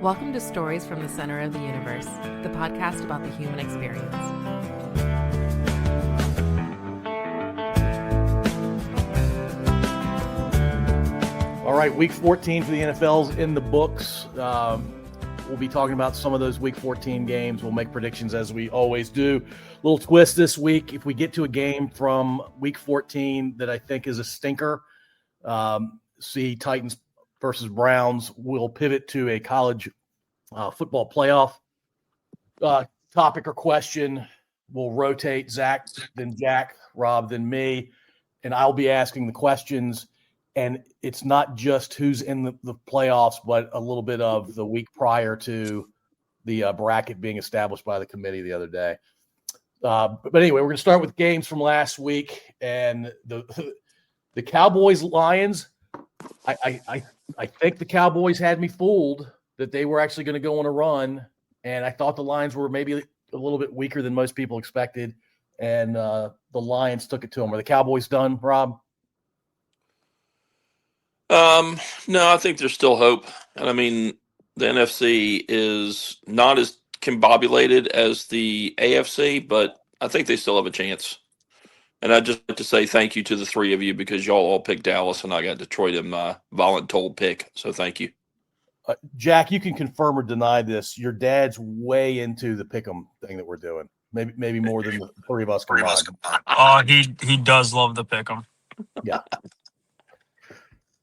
Welcome to Stories from the Center of the Universe, the podcast about the human experience. All right, Week 14 for the NFL's in the books. We'll be talking about some of those Week 14 games. We'll make predictions as we always do. Little twist this week. If we get to a game from Week 14 that I think is a stinker, see Titans versus Browns, we'll pivot to a college football playoff topic or question. We'll rotate Zach, then Jack, Rob, then me, and I'll be asking the questions. And it's not just who's in the playoffs, but a little bit of the week prior to the bracket being established by the committee the other day. But anyway, we're going to start with games from last week. And the Cowboys-Lions, I think the Cowboys had me fooled that they were actually going to go on a run. And I thought the Lions were maybe a little bit weaker than most people expected. And the Lions took it to them. Are the Cowboys done, Rob? No, I think there's still hope. And I mean, the NFC is not as combobulated as the AFC, but I think they still have a chance. And I'd just like to say thank you to the three of you because y'all all picked Dallas and I got Detroit in my voluntold pick. So thank you. Jack, you can confirm or deny this. Your dad's way into the pick'em thing that we're doing. Maybe more than the three of us combined. He does love the pick'em. Yeah.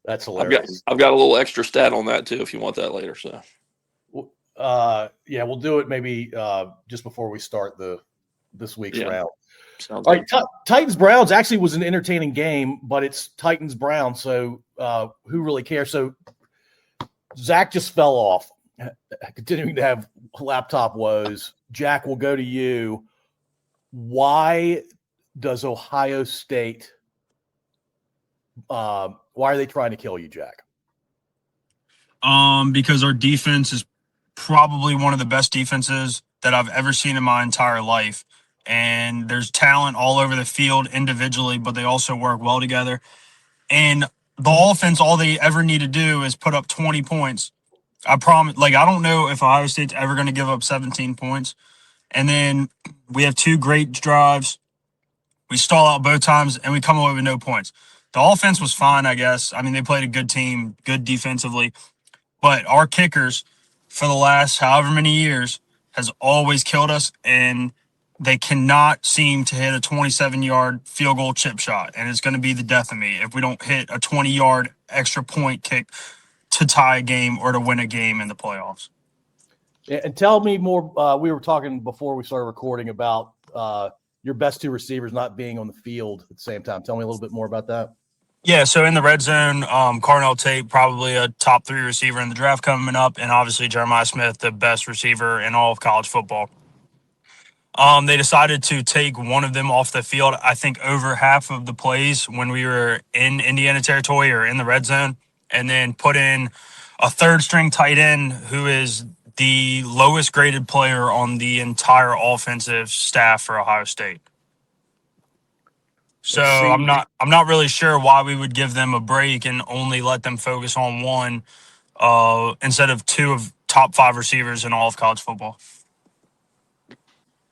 That's hilarious. I've got a little extra stat on that too, if you want that later. So, yeah, we'll do it maybe just before we start this week's round. Sounds all right, Titans Browns actually was an entertaining game, but it's Titans Browns, so who really cares? So Zach just fell off, continuing to have laptop woes. Jack, will go to you. Why does Ohio State? Why are they trying to kill you, Jack? Because our defense is probably one of the best defenses that I've ever seen in my entire life. And there's talent all over the field individually, but they also work well together. And the offense, all they ever need to do is put up 20 points. I promise, I don't know if Ohio State's ever going to give up 17 points. And then we have two great drives. We stall out both times, and we come away with no points. The offense was fine, I guess. I mean, they played a good team, good defensively. But our kickers for the last however many years has always killed us, and they cannot seem to hit a 27-yard field goal chip shot. And it's going to be the death of me if we don't hit a 20-yard extra point kick to tie a game or to win a game in the playoffs. Yeah, and tell me more. We were talking before we started recording about your best two receivers not being on the field at the same time. Tell me a little bit more about that. Yeah, so in the red zone, Carnell Tate, probably a top 3 receiver in the draft coming up, and obviously Jeremiah Smith, the best receiver in all of college football. They decided to take one of them off the field, I think, over half of the plays when we were in Indiana territory or in the red zone, and then put in a third-string tight end who is the lowest graded player on the entire offensive staff for Ohio State. So I'm not really sure why we would give them a break and only let them focus on one instead of two of top 5 receivers in all of college football.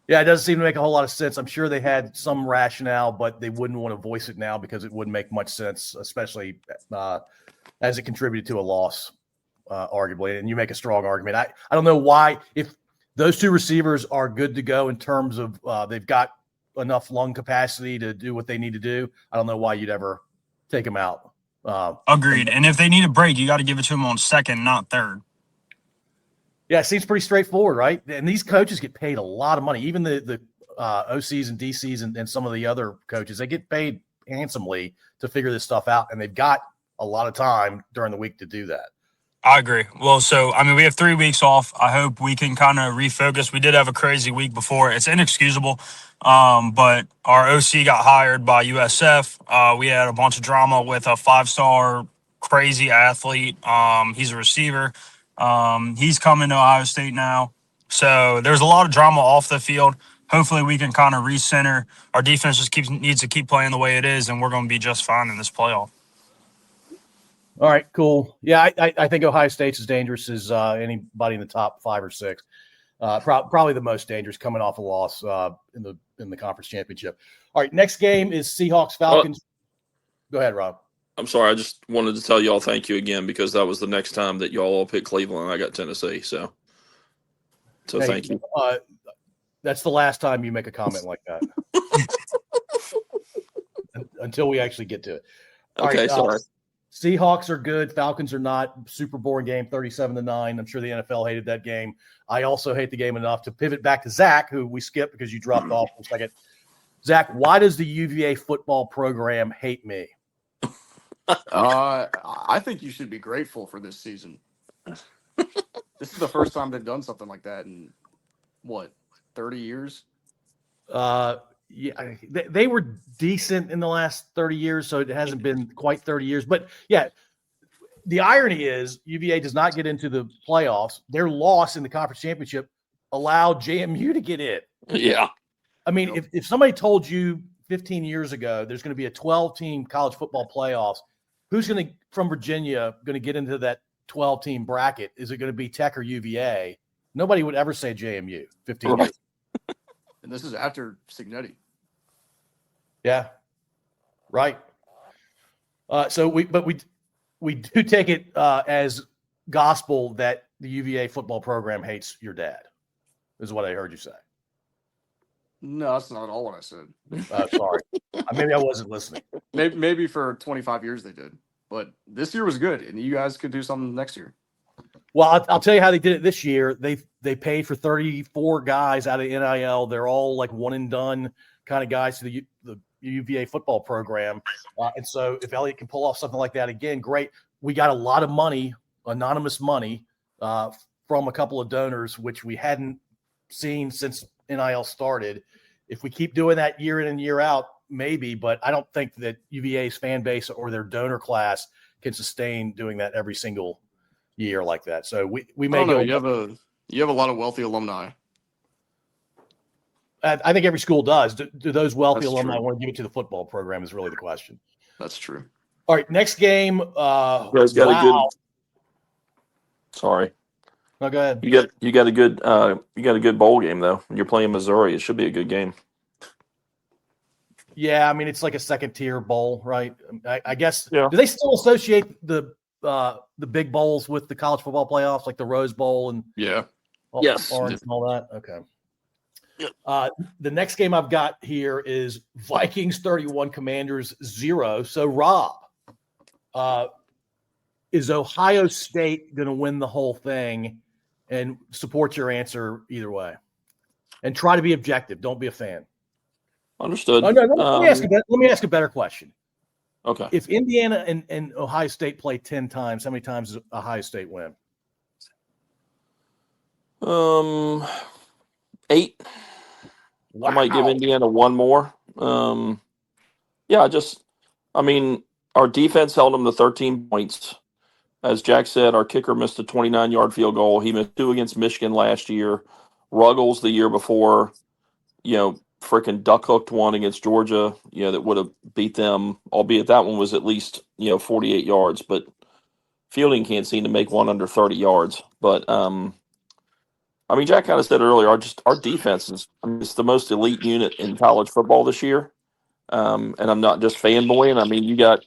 Yeah, it doesn't seem to make a whole lot of sense. I'm sure they had some rationale, but they wouldn't want to voice it now because it wouldn't make much sense, especially as it contributed to a loss, arguably. And you make a strong argument. I don't know why, if those two receivers are good to go in terms of they've got enough lung capacity to do what they need to do, I don't know why you'd ever take them out. Agreed. And if they need a break, you got to give it to them on second, not third. Yeah, it seems pretty straightforward, right? And these coaches get paid a lot of money. Even the OCs and DCs and some of the other coaches, they get paid handsomely to figure this stuff out, and they've got a lot of time during the week to do that. I agree. Well, so, I mean, we have 3 weeks off. I hope we can kind of refocus. We did have a crazy week before. It's inexcusable, but our OC got hired by USF. We had a bunch of drama with a 5-star crazy athlete. He's a receiver. He's coming to Ohio State now. So there's a lot of drama off the field. Hopefully we can kind of recenter. Our defense just needs to keep playing the way it is, and we're going to be just fine in this playoff. All right, cool. Yeah, I think Ohio State's as dangerous as anybody in the top 5 or 6. Probably the most dangerous, coming off a loss in the conference championship. All right, next game is Seahawks Falcons. Go ahead, Rob. I'm sorry. I just wanted to tell y'all thank you again because that was the next time that y'all all picked Cleveland and I got Tennessee. So Hey, thank you. That's the last time you make a comment like that. Until we actually get to it. All Okay, right, sorry. Seahawks are good. Falcons are not. Super boring game, 37-9. I'm sure the NFL hated that game. I also hate the game enough to pivot back to Zach, who we skipped because you dropped off for a second. Zach, why does the UVA football program hate me? I think you should be grateful for this season. This is the first time they've done something like that in, 30 years? Yeah, they were decent in the last 30 years, so it hasn't been quite 30 years. But, yeah, the irony is UVA does not get into the playoffs. Their loss in the conference championship allowed JMU to get in. Yeah. I mean, if somebody told you 15 years ago there's going to be a 12-team college football playoffs, who's going to, from Virginia, going to get into that 12-team bracket? Is it going to be Tech or UVA? Nobody would ever say JMU 15 years. And this is after Signetti. Yeah, right. So we do take it as gospel that the UVA football program hates your dad, is what I heard you say. No, that's not all what I said. Sorry. Maybe I wasn't listening. Maybe for 25 years they did. But this year was good, and you guys could do something next year. Well, I'll tell you how they did it this year. They paid for 34 guys out of NIL. They're all like one and done kind of guys to the UVA football program. And so if Elliott can pull off something like that again, great. We got a lot of money, anonymous money, from a couple of donors, which we hadn't seen since NIL started. If we keep doing that year in and year out, maybe, but I don't think that UVA's fan base or their donor class can sustain doing that every single year like that. So we may go. You have a lot of wealthy alumni. I think every school does. Do those wealthy That's alumni true. want to give it to the football program is really the question. That's true. All right, next game. You guys got a good. Sorry. No, go ahead. You got a good bowl game though. You're playing Missouri. It should be a good game. Yeah, I mean it's like a second tier bowl, right? I guess. Yeah. Do they still associate the big bowls with the college football playoffs, like the Rose Bowl and Yeah. Yes. Orange and all that? Okay. Yep. The next game I've got here is Vikings 31, Commanders 0. So Rob, is Ohio State going to win the whole thing? And support your answer either way. And try to be objective. Don't be a fan. Understood. Oh, no, let me ask a better question. Okay. If Indiana and Ohio State play 10 times, how many times does Ohio State win? 8. Wow. I might give Indiana one more. Yeah, our defense held them to 13 points. As Jack said, our kicker missed a 29-yard field goal. He missed 2 against Michigan last year. Ruggles the year before, freaking duck hooked one against Georgia, that would have beat them, albeit that one was at least, 48 yards. But Fielding can't seem to make one under 30 yards. But, Jack kind of said earlier, our defense is it's the most elite unit in college football this year. And I'm not just fanboying. You got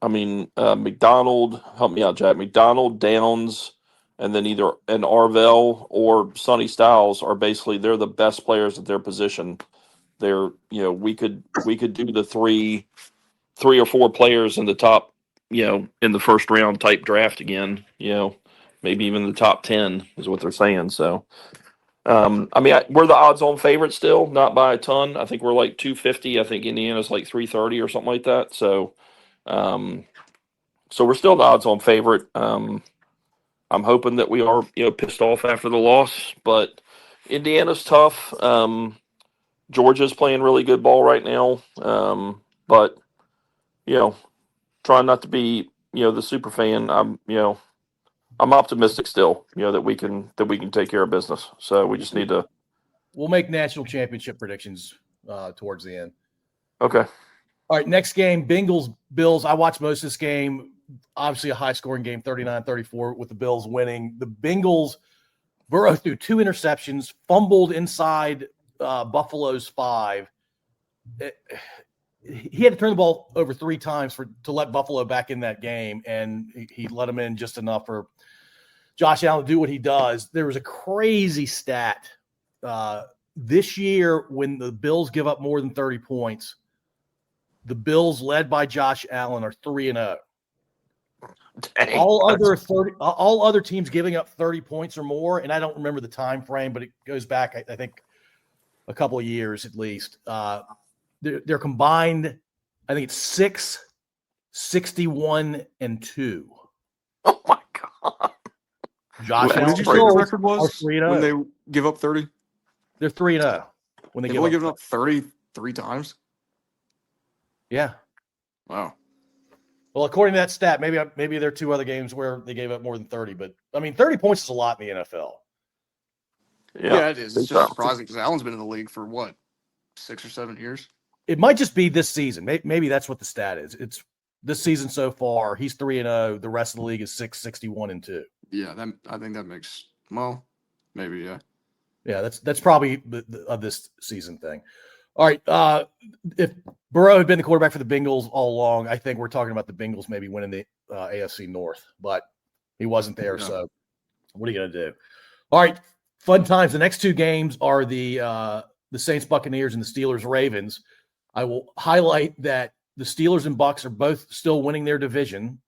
McDonald, help me out, Jack. McDonald, Downs, and then either an Arvell or Sonny Styles are basically they're the best players at their position. They're we could do the three or four players in the top in the first round type draft again. Maybe even the top 10 is what they're saying. So we're the odds-on favorite still, not by a ton. I think we're like 250. I think Indiana's like 330 or something like that. So. So we're still the odds-on favorite. I'm hoping that we are, pissed off after the loss, but Indiana's tough. Georgia's playing really good ball right now. But trying not to be, the super fan. I'm optimistic still, that we can take care of business. So we just need to. We'll make national championship predictions towards the end. Okay. All right, next game, Bengals Bills, I watched most of this game. Obviously a high-scoring game, 39-34, with the Bills winning. The Bengals, Burrow threw 2 interceptions, fumbled inside Buffalo's 5. He had to turn the ball over 3 times to let Buffalo back in that game, and he let them in just enough for Josh Allen to do what he does. There was a crazy stat this year when the Bills give up more than 30 points. The Bills, led by Josh Allen, are 3-0. Dang, All other teams giving up 30 points or more, and I don't remember the time frame, but it goes back, I think, a couple of years at least. They're combined, I think it's 6, 61, and 2. Oh my God. Josh What Allen What did you say the Bills record are was 3-0. when they give up 30? They're 3-0 when they They've give only up. given up 30 3 times? Yeah. Wow. Well, according to that stat, maybe there are 2 other games where they gave up more than 30, but I mean, 30 points is a lot in the NFL. Yeah, it is. It's Big just time. surprising because Allen's been in the league for what, 6 or 7 years? It might just be this season. Maybe that's what the stat is. It's this season so far. He's 3-0. The rest of the league is 6, 61, and 2. Yeah, I think that makes maybe yeah. Yeah, that's probably of this season thing. All right. If Burrow had been the quarterback for the Bengals all along, I think we're talking about the Bengals maybe winning the AFC North, but he wasn't there. Yeah. So what are you going to do? All right. Fun times. The next 2 games are the Saints Buccaneers and the Steelers Ravens. I will highlight that the Steelers and Bucs are both still winning their divisions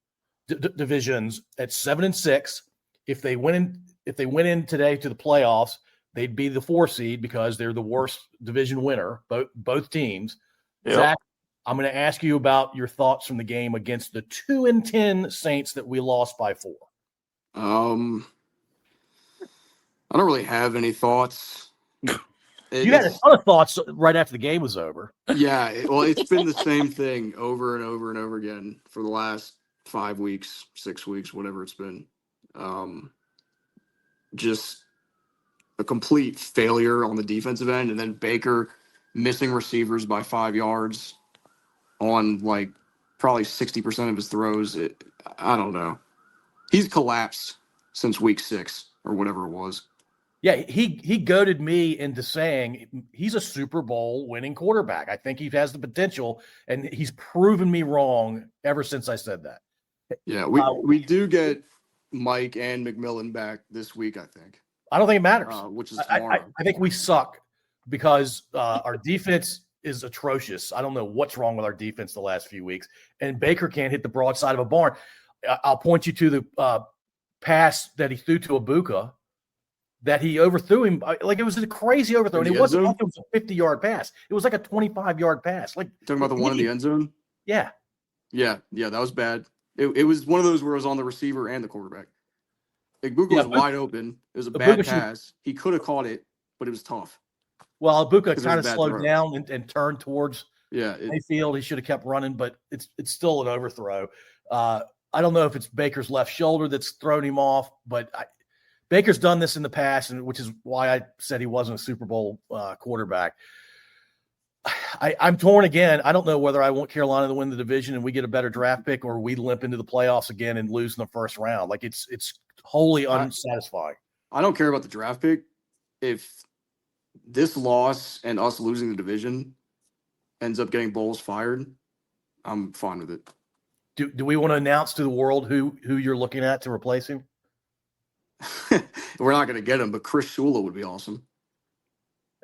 at 7-6. If they went in today to the playoffs, they'd be the 4 seed because they're the worst division winner, both teams. Yep. Zach, I'm going to ask you about your thoughts from the game against the 2-10 Saints that we lost by 4. I don't really have any thoughts. You had a ton of thoughts right after the game was over. Yeah, it's been the same thing over and over and over again for the last 5 weeks, 6 weeks, whatever it's been. Just a complete failure on the defensive end, and then Baker missing receivers by 5 yards on like probably 60% of his throws. I don't know. He's collapsed since week 6 or whatever it was. Yeah, he goaded me into saying he's a Super Bowl winning quarterback. I think he has the potential, and he's proven me wrong ever since I said that. Yeah, we do get Mike and McMillan back this week, I think. I don't think it matters. Which is tomorrow. I think we suck because our defense is atrocious. I don't know what's wrong with our defense the last few weeks, and Baker can't hit the broadside of a barn. I'll point you to the pass that he threw to Ibuka, that he overthrew him. Like, it was a crazy overthrow. And it wasn't like it was a 50-yard pass. It was like a 25-yard pass. Like, talking about the one in the end zone? Yeah. Yeah, that was bad. It was one of those where it was on the receiver and the quarterback. Ibuka was wide open. It was a bad pass. He could have caught it, but it was tough. Well, Ibuka kind of slowed down and turned towards Mayfield. He should have kept running, but it's still an overthrow. I don't know if it's Baker's left shoulder that's thrown him off, but Baker's done this in the past, and which is why I said he wasn't a Super Bowl quarterback. I'm torn again. I don't know whether I want Carolina to win the division and we get a better draft pick, or we limp into the playoffs again and lose in the first round. Like, it's wholly unsatisfying. I don't care about the draft pick. If this loss and us losing the division ends up getting Bowles fired, I'm fine with it. Do we want to announce to the world who you're looking at to replace him? We're not going to get him, but Chris Shula would be awesome.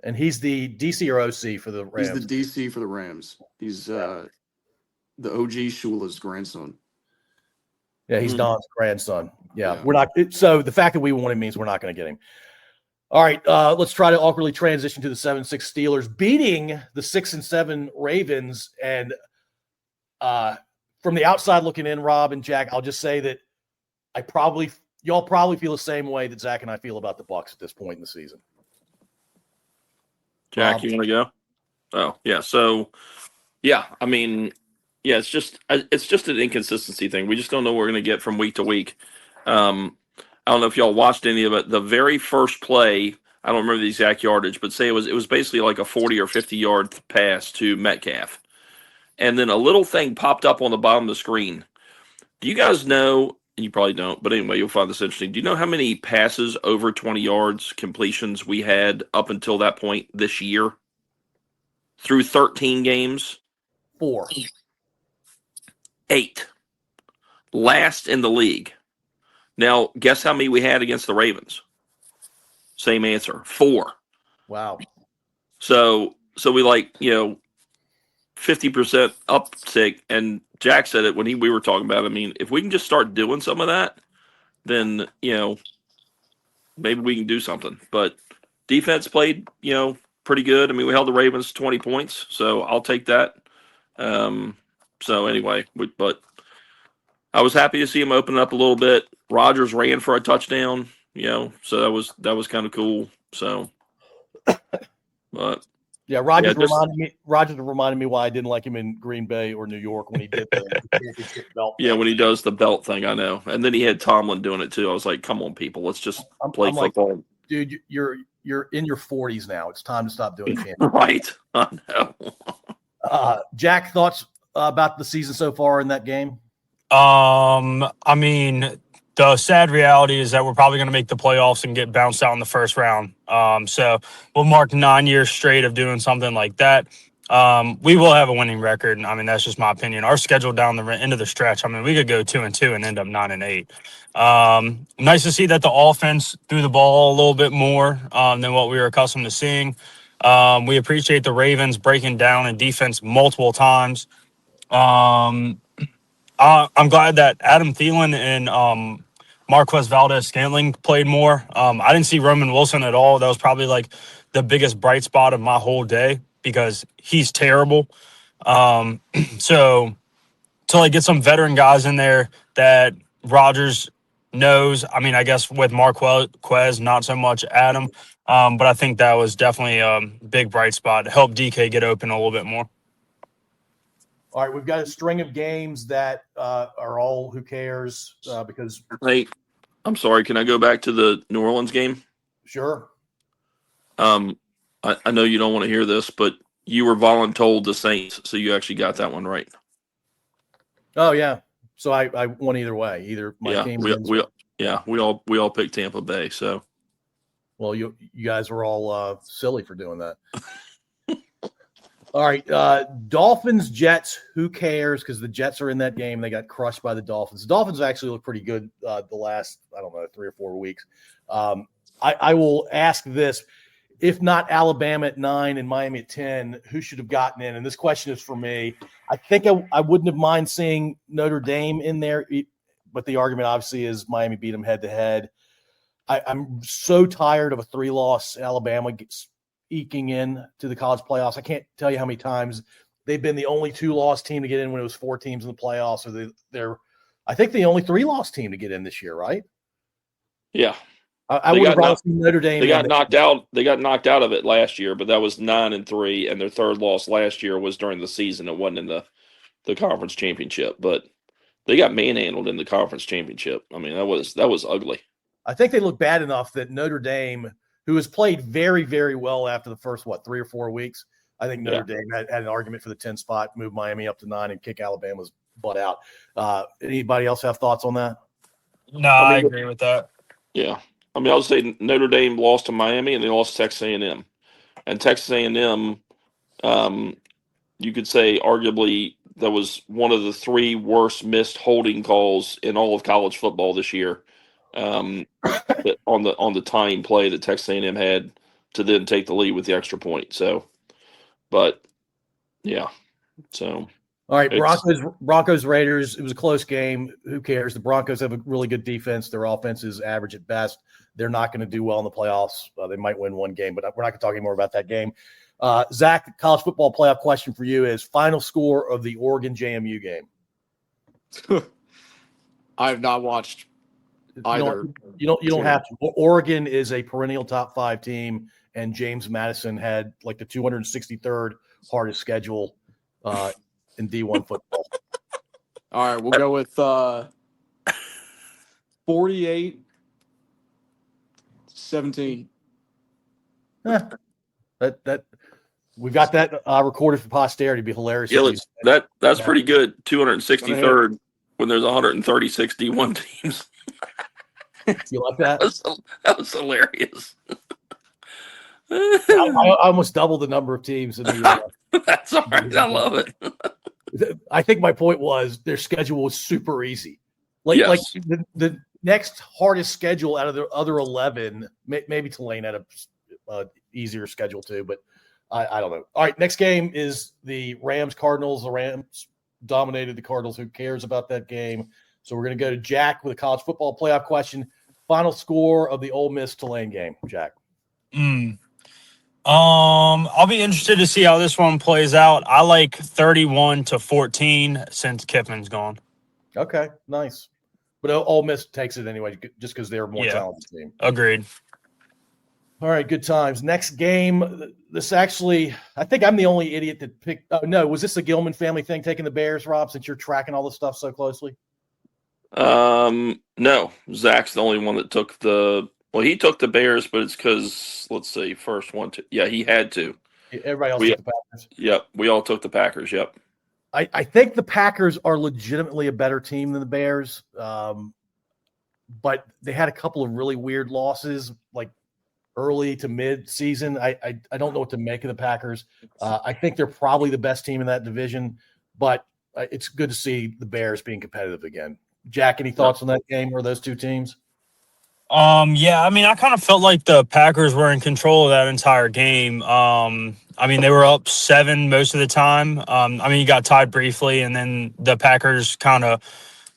And he's the DC or OC for the Rams? He's the DC for the Rams. He's the OG Shula's grandson. Yeah, he's Don's grandson. Yeah, we're not. So the fact that we want him means we're not going to get him. All right, let's try to awkwardly transition to the 7-6 Steelers beating the 6-7 Ravens. And from the outside looking in, Rob and Jack, I'll just say that y'all probably feel the same way that Zach and I feel about the Bucs at this point in the season. Jack, you want to go? Oh, yeah. So, yeah, I mean, yeah, it's just an inconsistency thing. We just don't know what we're going to get from week to week. I don't know if y'all watched any of it. The very first play, I don't remember the exact yardage, but say it was basically like a 40 or 50 yard pass to Metcalf. and then a little thing popped up on the bottom of the screen. Do you guys know? And you probably don't, but anyway, you'll find this interesting. Do you know how many passes over 20 yards completions we had up until that point this year through 13 games? 4. 8. Last in the league. Now, guess how many we had against the Ravens? Same answer, 4. Wow. So we 50% uptick, and Jack said it when we were talking about it. I mean, if we can just start doing some of that, then maybe we can do something. But defense played pretty good. I mean, we held the Ravens 20 points, so I'll take that. So anyway, but I was happy to see him open up a little bit. Rodgers ran for a touchdown, so that was kind of cool. So, but yeah, Rodgers just- reminded me why I didn't like him in Green Bay or New York when he did the championship belt. yeah, when he does the belt thing, I know. And then he had Tomlin doing it too. I was like, come on, people, let's just play I'm like, football. dude, you're in your 40s now. It's time to stop doing champions. Right. I know. Jack, thoughts about the season so far in that game? I mean, the sad reality is that we're probably going to make the playoffs and get bounced out in the first round. So we'll mark 9 years straight of doing something like that. We will have a winning record. I mean, that's just my opinion. Our schedule down the end of the stretch, I mean, we could go 2-2 and end up 9-8. Nice to see that the offense threw the ball a little bit more than what we were accustomed to seeing. We appreciate the Ravens breaking down in defense multiple times. I'm glad that Adam Thielen and Marquez Valdez-Scantling played more. I didn't see Roman Wilson at all. That was probably like the biggest bright spot of my whole day because he's terrible. So to get some veteran guys in there that Rodgers knows. I mean, I guess with Marquez, not so much Adam. But I think that was definitely a big bright spot to help DK get open a little bit more. All right, we've got a string of games that are all who cares because Hey, I'm sorry. Can I go back to the New Orleans game? sure. I know you don't want to hear this, but you were voluntold the Saints, so you actually got that one right. Oh yeah. So I won either way. Either my team wins. We all picked Tampa Bay. So Well, you guys were all silly for doing that. All right, Dolphins, Jets. Who cares? Because the Jets are in that game. They got crushed by the Dolphins. The Dolphins actually look pretty good the last, 3 or 4 weeks. I will ask this. If not Alabama at 9 and Miami at 10, who should have gotten in? And this question is for me. I think I wouldn't have mind seeing Notre Dame in there, but the argument obviously is Miami beat them head-to-head. I'm so tired of a 3-loss Alabama eking in to the college playoffs. I can't tell you how many times they've been the only 2-loss team to get in when it was 4 teams in the playoffs, or they're I think the only 3-loss team to get in this year, right? yeah, I would have rather seen Notre Dame. they got knocked out. They got knocked out of it last year, but that was 9-3, and their third loss last year was during the season. It wasn't in the conference championship, but they got manhandled in the conference championship. I mean, that was ugly. I think they look bad enough that Notre Dame, who has played very, very well after the first 3 or 4 weeks, I think Notre Dame had an argument for the 10 spot, move Miami up to 9, and kick Alabama's butt out. Anybody else have thoughts on that? No, I agree with that. Yeah, I mean, I would say Notre Dame lost to Miami, and they lost to Texas A&M. And Texas A&M, you could say arguably that was one of the 3 worst missed holding calls in all of college football this year. On the tying play that Texas A&M had to then take the lead with the extra point. So, but yeah, so. All right, Broncos, Raiders. It was a close game. Who cares? The Broncos have a really good defense. Their offense is average at best. They're not going to do well in the playoffs. They might win 1 game, but we're not going to talk anymore about that game. Zach, college football playoff question for you is final score of the Oregon JMU game. I have not watched either. You don't have to. Oregon is a perennial top 5 team, and James Madison had like the 263rd hardest schedule in D1 football. All right, we'll go with 48-17. That We've got that recorded for posterity. It'd be hilarious. Yeah, if you- that's pretty good. 263rd when there's 136 D1 teams. You like that? That was hilarious. I almost doubled the number of teams in the. That's all right. I love it. I think my point was their schedule was super easy. Yes. Like the next hardest schedule out of the other 11, maybe Tulane had a easier schedule too, but I don't know. All right, next game is the Rams Cardinals. The Rams dominated the Cardinals. Who cares about that game? So we're going to go to Jack with a college football playoff question. Final score of the Ole Miss Tulane game, Jack. I'll be interested to see how this one plays out. I like 31-14 since Kiffin's gone. Okay, nice. But Ole Miss takes it anyway, just because they're a more Yeah. talented team. Agreed. All right, good times. Next game. This actually, I think I'm the only idiot that picked. Oh, no, was this a Gilman family thing taking the Bears, Rob, since you're tracking all this stuff so closely? No, Zach's the only one that took he took the Bears, but it's because, let's see, first one, two. Yeah, he had to. Everybody else took the Packers. Yep, we all took the Packers. Yep. I think the Packers are legitimately a better team than the Bears, but they had a couple of really weird losses, like early to mid-season. I don't know what to make of the Packers. I think they're probably the best team in that division, but it's good to see the Bears being competitive again. Jack, any thoughts on that game or those two teams? Yeah, I mean, I kind of felt like the Packers were in control of that entire game. I mean, they were up 7 most of the time. I mean, you got tied briefly, and then the Packers kind of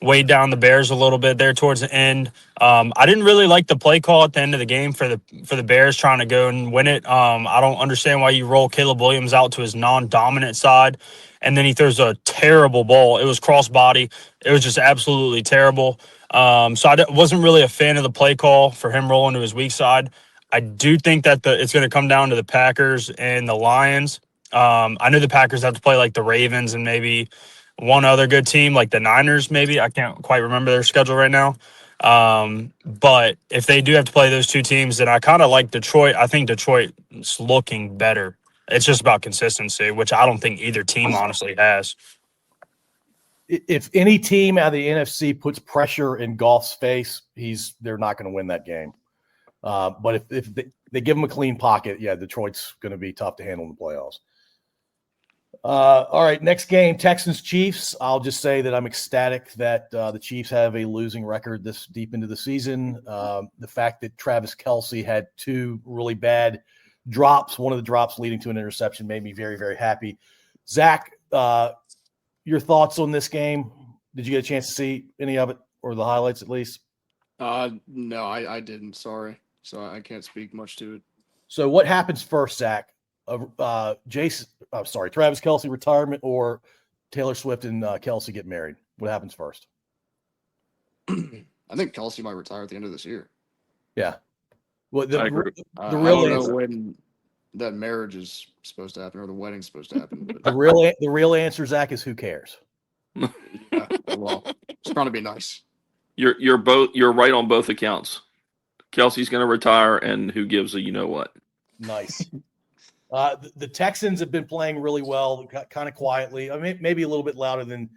weighed down the Bears a little bit there towards the end. I didn't really like the play call at the end of the game for the Bears trying to go and win it. I don't understand why you roll Caleb Williams out to his non-dominant side, and then he throws a terrible ball. It was cross-body. It was just absolutely terrible. So I wasn't really a fan of the play call for him rolling to his weak side. I do think that it's going to come down to the Packers and the Lions. I know the Packers have to play like the Ravens and maybe one other good team, like the Niners maybe. I can't quite remember their schedule right now. But if they do have to play those two teams, then I kind of like Detroit. I think Detroit's looking better. It's just about consistency, which I don't think either team honestly has. If any team out of the NFC puts pressure in Goff's face, they're not going to win that game. But if they give him a clean pocket, yeah, Detroit's going to be tough to handle in the playoffs. All right, next game, Texans-Chiefs. I'll just say that I'm ecstatic that the Chiefs have a losing record this deep into the season. The fact that Travis Kelce had 2 really bad drops, one of the drops leading to an interception, made me very, very happy. Zach, your thoughts on this game? Did you get a chance to see any of it, or the highlights at least? No, I didn't. Sorry. So I can't speak much to it. So what happens first, Zach? Travis Kelce retirement or Taylor Swift and Kelce get married? What happens first? I think Kelce might retire at the end of this year. Yeah. Well, I agree. I real don't know answer- when that marriage is supposed to happen or the wedding's supposed to happen. But the real answer, Zach, is who cares? yeah, well, it's trying to be nice. You're right on both accounts. Kelsey's going to retire, and who gives a you know what? Nice. The Texans have been playing really well, kind of quietly. I mean, maybe a little bit louder than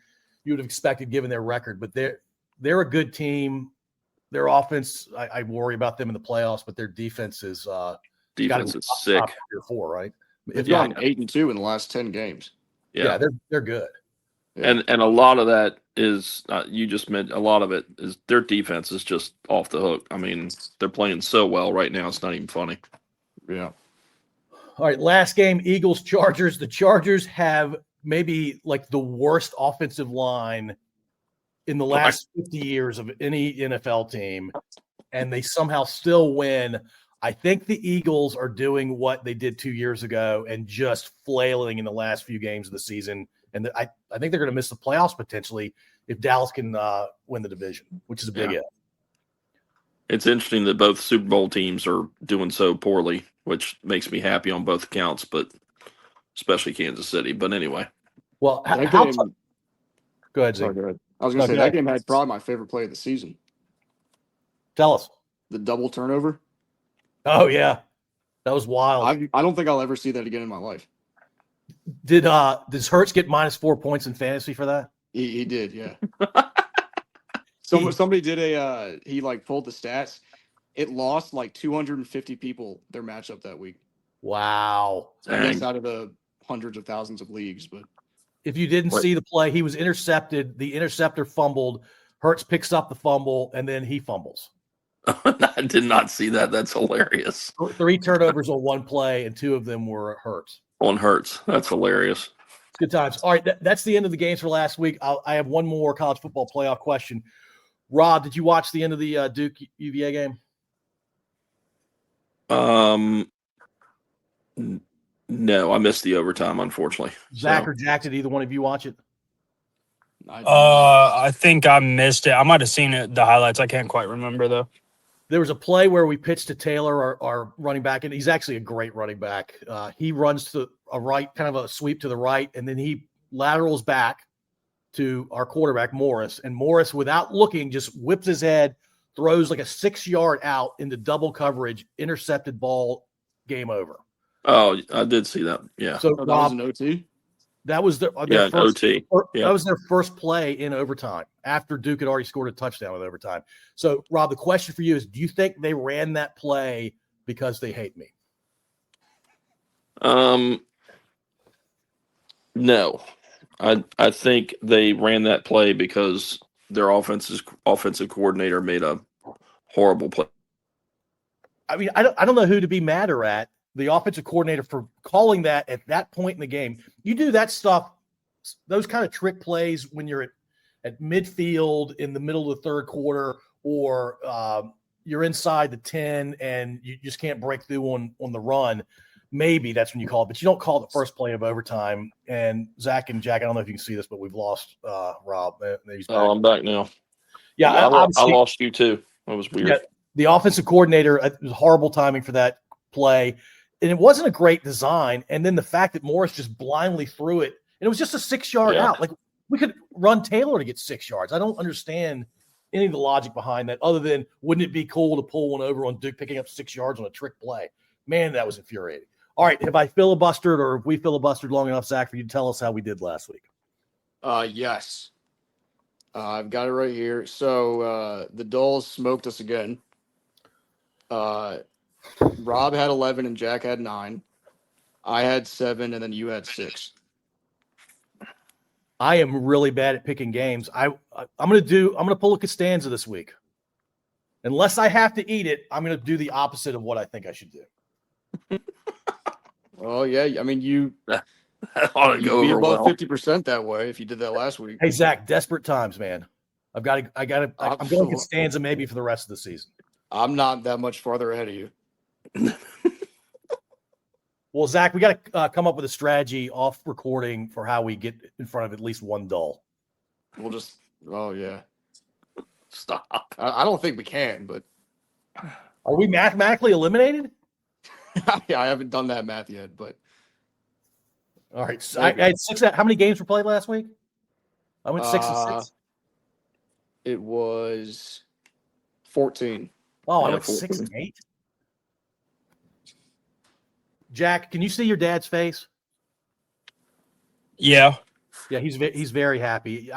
you would have expected given their record, but they're a good team. Their offense, I worry about them in the playoffs, but their defense is Defense is sick. top 3 or 4, right? They've gone 8-2 in the last 10 games. Yeah, they're good. Yeah. and a lot of that is you just meant a lot of it is their defense is just off the hook. I mean, they're playing so well right now; it's not even funny. Yeah. All right, last game, Eagles-Chargers. The Chargers have maybe like the worst offensive line in the last 50 years of any NFL team, and they somehow still win. I think the Eagles are doing what they did 2 years ago and just flailing in the last few games of the season. And I think they're going to miss the playoffs potentially if Dallas can win the division, which is a big if. It's interesting that both Super Bowl teams are doing so poorly, which makes me happy on both accounts, but especially Kansas City. But anyway, Well, That how game- go ahead, Zeke. Sorry, go ahead. I was going to say go that ahead. game had probably my favorite play of the season. Tell us. The double turnover. Oh, yeah. That was wild. I don't think I'll ever see that again in my life. Does Hurts get -4 points in fantasy for that? He did, yeah. Somebody did he like pulled the stats. It lost like 250 people their matchup that week. Wow. I guess Dang. out of the hundreds of thousands of leagues, but If you didn't What? see the play, he was intercepted. The interceptor fumbled. Hurts picks up the fumble, and then he fumbles. I did not see that. That's hilarious. 3 turnovers on one play, and 2 of them were Hurts. On Hurts. That's hilarious. Good times. All right, that's the end of the games for last week. I have one more college football playoff question. Rob, did you watch the end of the Duke UVA game? No, I missed the overtime, unfortunately. Zach So, or Jack, did either one of you watch it? I think I missed it. I might have seen it, the highlights. I can't quite remember though. There was a play where we pitched to Taylor, our running back, and he's actually a great running back. He runs to a right, kind of a sweep to the right, and then he laterals back to our quarterback, Morris. And Morris, without looking, just whips his head, throws like a 6-yard out into double coverage, intercepted ball, game over. oh, I did see that. Yeah. So, that was Rob, an OT. that was their Yeah, first, OT. Yeah. That was their first play in overtime after Duke had already scored a touchdown with overtime. So, Rob, the question for you is, do you think they ran that play because they hate me? No. I think they ran that play because their offensive coordinator made a horrible play. I mean, I don't know who to be madder at, the offensive coordinator for calling that at that point in the game. You do that stuff, those kind of trick plays when you're at midfield in the middle of the third quarter, or you're inside the 10 and you just can't break through on the run. Maybe that's when you call it, but you don't call the first play of overtime. And Zach and Jack, I don't know if you can see this, but we've lost Rob. He's back. Oh, I'm back now. Yeah, I obviously- lost you too. That was weird. Yeah, the offensive coordinator, it was horrible timing for that play. And it wasn't a great design. And then the fact that Morris just blindly threw it, and it was just a 6-yard Yeah. out. Like, we could run Taylor to get 6 yards. I don't understand any of the logic behind that, other than wouldn't it be cool to pull one over on Duke picking up 6 yards on a trick play? Man, that was infuriating. All right, have I filibustered, or have we filibustered long enough, Zach, for you to tell us how we did last week? Yes. I've got it right here. So the Dulls smoked us again. Rob had 11 and Jack had 9. I had 7 and then you had 6. I am really bad at picking games. I'm gonna pull a Costanza this week. Unless I have to eat it, I'm gonna do the opposite of what I think I should do. Well, yeah. I mean, you That ought to you'd go be over above well. 50% that way if you did that last week. Hey Zach, desperate times, man. I'm going Costanza maybe for the rest of the season. I'm not that much farther ahead of you. Well, Zach, we got to come up with a strategy off recording for how we get in front of at least one Dull. We'll just. Oh yeah. Stop. I don't think we can, but Are we mathematically eliminated? yeah, I haven't done that math yet. But All right, so I had 6. How many games were played last week? I went 6 and 6. it was 14. Oh, I Yeah, went 6 14. and 8. Jack, can you see your dad's face? Yeah. Yeah, he's very happy.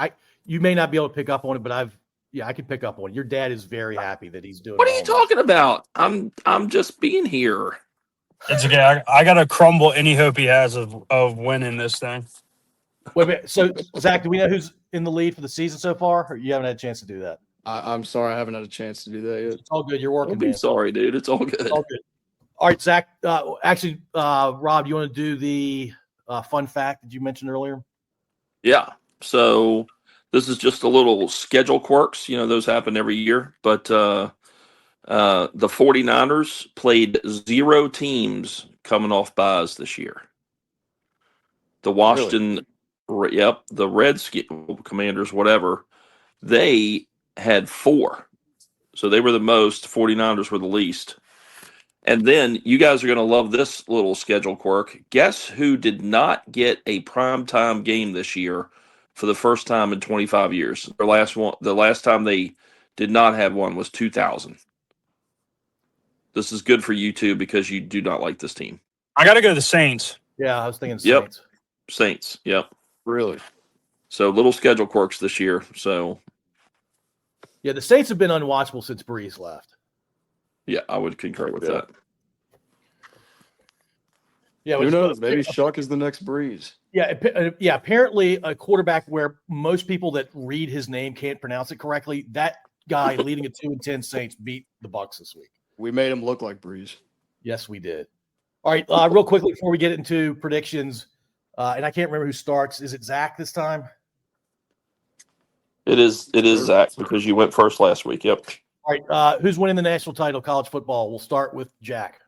You may not be able to pick up on it, but I can pick up on it. Your dad is very happy that he's doing. What are you all this. talking about? I'm just being here. It's okay. I got to crumble any hope he has of winning this thing. Wait a minute. So, Zach, do we know who's in the lead for the season so far? Or you haven't had a chance to do that? I'm sorry, I haven't had a chance to do that yet. It's all good. You're working, Don't be man. sorry, dude. It's all good. It's all good. All right, Zach. Rob, you want to do the fun fact that you mentioned earlier? Yeah. So this is just a little schedule quirks. You know, those happen every year. But the 49ers played 0 teams coming off buys this year. The Washington, the Redskins, Commanders, whatever, they had 4. So they were the most. 49ers were the least. And then you guys are going to love this little schedule quirk. Guess who did not get a primetime game this year for the first time in 25 years? The last time they did not have one was 2000. This is good for you too because you do not like this team. I got to go to the Saints. Yeah, I was thinking Yep. Saints. Saints. Yep. Really? So little schedule quirks this year. So Yeah, the Saints have been unwatchable since Breeze left. yeah, I would concur with Yeah. that. Yeah, Who knows? Maybe Shuck is the next Breeze. Yeah. Apparently, a quarterback where most people that read his name can't pronounce it correctly. That guy leading a 2-10 Saints beat the Bucks this week. We made him look like Breeze. Yes, we did. All right, real quickly before we get into predictions, and I can't remember who starts. Is it Zach this time? It is Zach, because you went first last week. Yep. All right, who's winning the national title, college football? We'll start with Jack.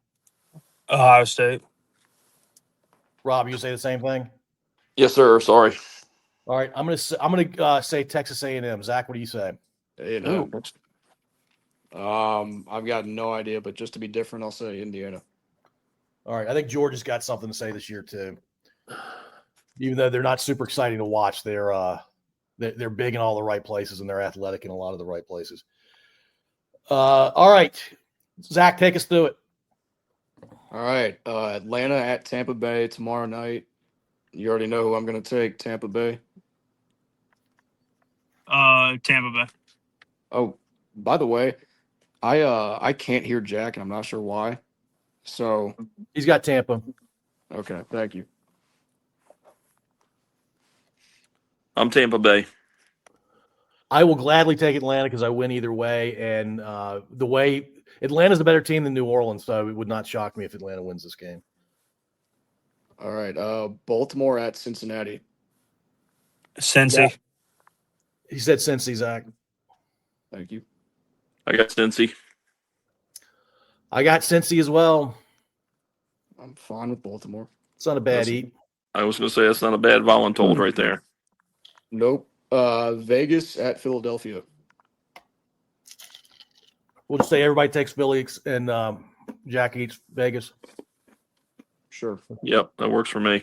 Ohio State. Rob, you say the same thing? Yes, sir. Sorry. All right, I'm gonna say Texas A&M. Zach, what do you say? A&M. I've got no idea, but just to be different, I'll say Indiana. All right, I think Georgia's got something to say this year too. Even though they're not super exciting to watch, they're big in all the right places and they're athletic in a lot of the right places. All right, Zach, take us through it. All right. Atlanta at Tampa Bay tomorrow night. You already know who I'm going to take, Tampa Bay. Tampa Bay. Oh, by the way, I can't hear Jack, and I'm not sure why. So, He's got Tampa. okay, thank you. I'm Tampa Bay. I will gladly take Atlanta because I win either way. And the way Atlanta's the better team than New Orleans, so it would not shock me if Atlanta wins this game. All right. Baltimore at Cincinnati. Cincy. Yeah. He said Cincy, Zach. Thank you. I got Cincy. I got Cincy as well. I'm fine with Baltimore. It's not a bad Listen. eat. I was going to say that's not a bad voluntold right there. Nope. Vegas at Philadelphia. We'll just say everybody takes Philly and Jack eats Vegas. Sure. Yep, that works for me.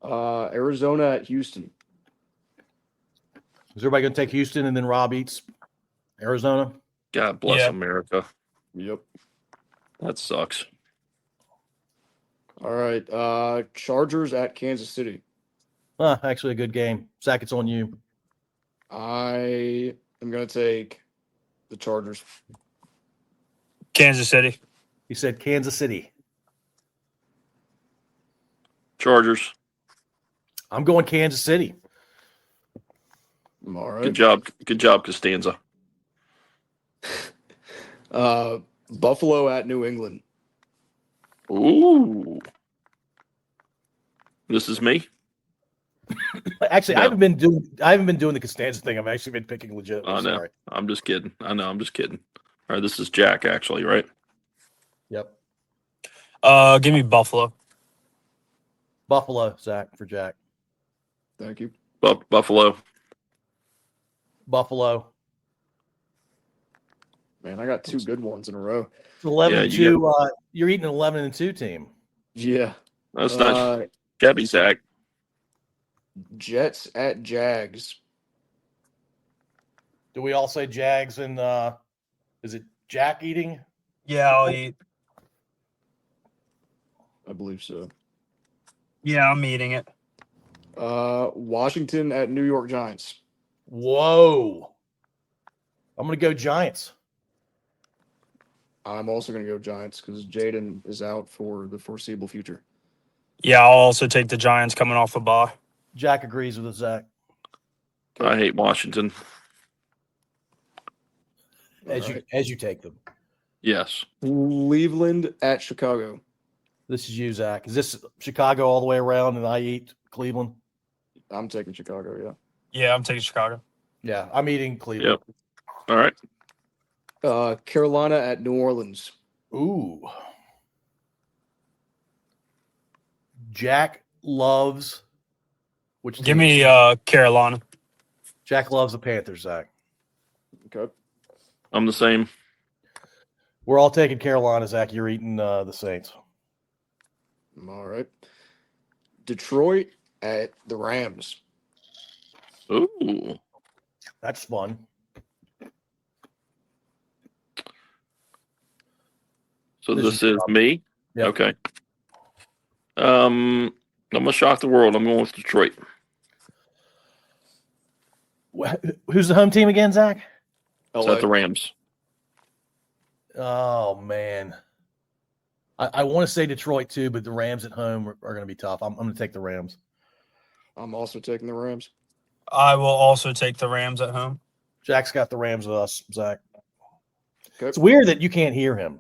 Arizona at Houston. Is everybody going to take Houston and then Rob eats Arizona? God bless Yeah. America. Yep. That sucks. All right. Chargers at Kansas City. Actually, a good game. Zach, it's on you. I am going to take the Chargers. Kansas City. He said Kansas City. Chargers. I'm going Kansas City. All right. Good job. Good job, Costanza. Buffalo at New England. Ooh. This is me? Actually, No. I haven't been doing the Costanza thing. I've actually been picking legit. I know. Sorry. I'm just kidding. I know. I'm just kidding. All right, this is Jack, actually, right? Yep. Give me Buffalo. Buffalo, Zach, for Jack. Thank you. Buffalo. Buffalo. Man, I got two good ones in a row. It's 11 Yeah, and you 2. You're eating an 11 and 2 team. Yeah. That's not Gabby, Zach. Jets at Jags. Do we all say Jags and is it Jack eating? Yeah, I'll eat. I believe so. Yeah, I'm eating it. Washington at New York Giants. Whoa. I'm going to go Giants. I'm also going to go Giants because Jaden is out for the foreseeable future. Yeah, I'll also take the Giants coming off a bye. Jack agrees with us, Zach. I hate Washington. As you take them. Yes. Cleveland at Chicago. This is you, Zach. Is this Chicago all the way around and I eat Cleveland? I'm taking Chicago, yeah. Yeah, I'm taking Chicago. Yeah, I'm eating Cleveland. Yep. All right. Carolina at New Orleans. Ooh. Jack loves which Give team? me Carolina. Jack loves the Panthers, Zach. Okay. I'm the same. We're all taking Carolina, Zach. You're eating the Saints. All right. Detroit at the Rams. Ooh. That's fun. So This this is is me? Yep. Okay. I'm gonna shock the world. I'm going with Detroit. Who's the home team again, Zach? Is that the Rams? Oh man, I want to say Detroit too, but the Rams at home are going to be tough. I'm going to take the Rams. I'm also taking the Rams. I will also take the Rams at home. Jack's got the Rams with us, Zach. Okay. It's weird that you can't hear him.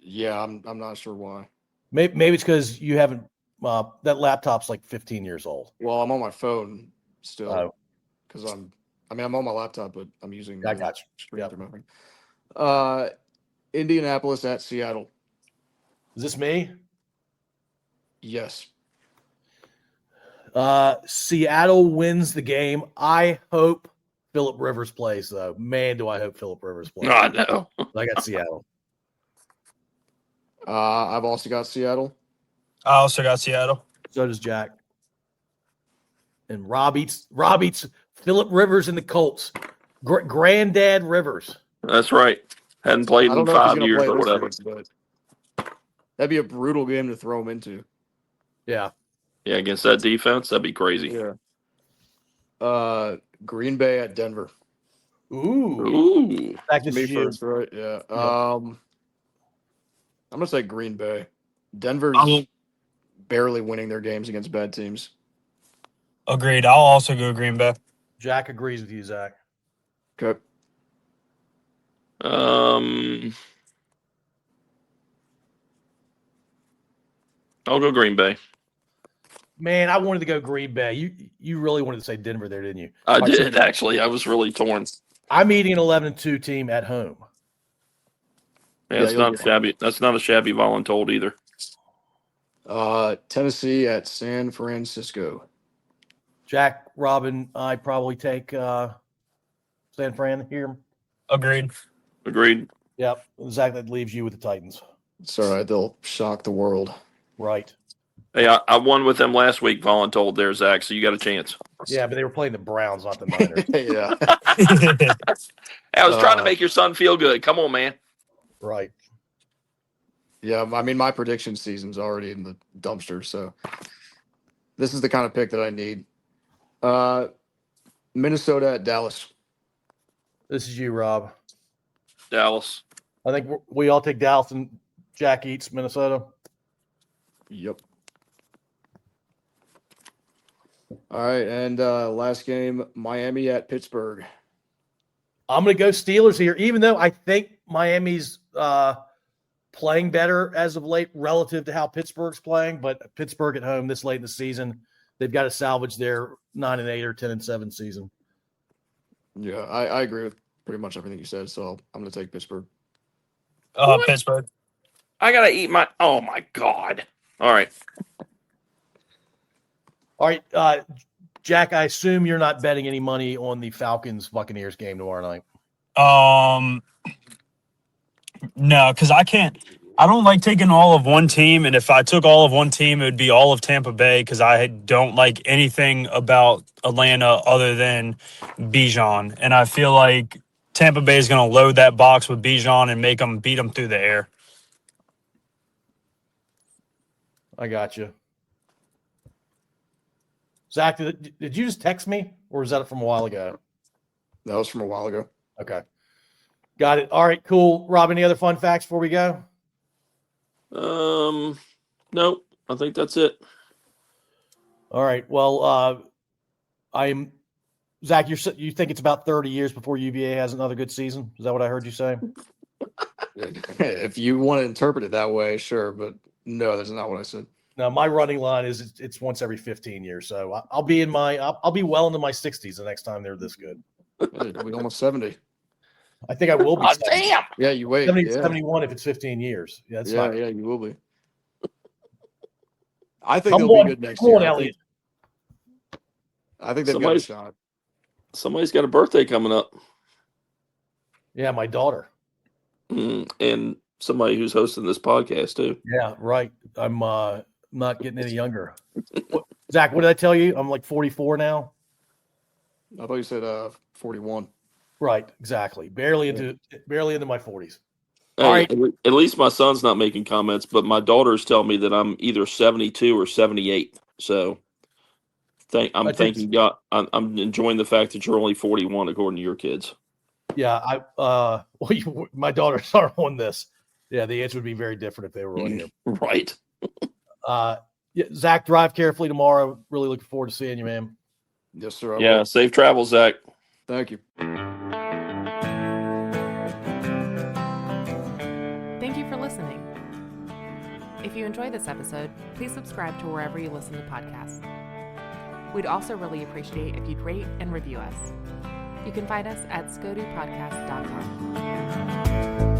Yeah, I'm not sure why. Maybe it's because you haven't. That laptop's like 15 years old. Well, I'm on my phone still Oh, because I'm on my laptop, but I'm using I the got you. screen Yep. through my thing. Indianapolis at Seattle. Is this me? Yes. Seattle wins the game. I hope Phillip Rivers plays, though. Man, do I hope Phillip Rivers plays. No, I know. I got Seattle. I've also got Seattle. I also got Seattle. So does Jack. And Rob eats Phillip Rivers and the Colts. Granddad Rivers. That's right. Hadn't played I don't in know if he's 5 gonna years play or this whatever. week, but that'd be a brutal game to throw him into. Yeah. Yeah, against that defense, that'd be crazy. Yeah. Green Bay at Denver. Ooh. Ooh. Back to Me you. first, right? Yeah. I'm gonna say Green Bay. Denver's I will- barely winning their games against bad teams. Agreed. I'll also go Green Bay. Jack agrees with you, Zach. Okay. I'll go Green Bay. Man, I wanted to go Green Bay. You really wanted to say Denver there, didn't you? I All right, so did actually. I was really torn. I'm eating an 11-2 team at home. Yeah, it's you'll not be fine. shabby. That's not a shabby voluntold either. Tennessee at San Francisco. Jack, Robin, I probably take San Fran here. Agreed. Agreed. Yep. Zach, that leaves you with the Titans. It's all right. They'll shock the world. Right. Hey, I won with them last week, voluntold there, Zach. So you got a chance. Yeah, but they were playing the Browns, not the Niners. Yeah. Hey, I was trying to make your son feel good. Come on, man. Right. Yeah. I mean, my prediction season's already in the dumpster, so this is the kind of pick that I need. Minnesota at Dallas. This is you, Rob. Dallas. I think we all take Dallas and Jack eats Minnesota. Yep. All right, and last game, Miami at Pittsburgh. I'm going to go Steelers here, even though I think Miami's playing better as of late relative to how Pittsburgh's playing. But Pittsburgh at home this late in the season, they've got to salvage their 9-8 or 10-7 season. Yeah, I agree with pretty much everything you said, so I'm going to take Pittsburgh. Pittsburgh. I gotta eat my. Oh my god. All right. All right, Jack, I assume you're not betting any money on the Falcons-Buccaneers game tomorrow night. No, because I can't. I don't like taking all of one team, and if I took all of one team, it would be all of Tampa Bay because I don't like anything about Atlanta other than Bijan, and I feel like Tampa Bay is going to load that box with Bijan and make them beat them through the air. I got you. Zach, did you just text me, or was that from a while ago? That was from a while ago. Okay. Got it. All right, cool. Rob, any other fun facts before we go? Nope. I think that's it. All right. Well, Zach, you think it's about 30 years before UVA has another good season? Is that what I heard you say? If you want to interpret it that way, sure, but no, that's not what I said. No, my running line is it's once every 15 years. So I'll be I'll be well into my 60s the next time they're this good. We almost 70. I think I will be Oh, 70, damn. Yeah, you wait. 70, Yeah, 71 if it's 15 years. Yeah, that's fine. yeah, you will be. I think Come they'll on, be good next come year. on, Elliot. I think they've got a shot. Somebody's got a birthday coming up. Yeah, my daughter. And somebody who's hosting this podcast too. Yeah, right. I'm not getting any younger. Zach, what did I tell you? I'm like 44 now. I thought you said 41. Right, exactly. Barely into my 40s. All right. At least my son's not making comments, but my daughters tell me that I'm either 72 or 78. So I'm thanking God. I'm enjoying the fact that you're only 41, according to your kids. Yeah, my daughters are on this. Yeah, the answer would be very different if they were on here. Right. Yeah, Zach, drive carefully tomorrow. Really looking forward to seeing you, man. Yes, sir. I Yeah. will. Safe travels, Zach. Thank you. Thank you for listening. If you enjoyed this episode, please subscribe to wherever you listen to podcasts. We'd also really appreciate if you'd rate and review us. You can find us at scodupodcast.com.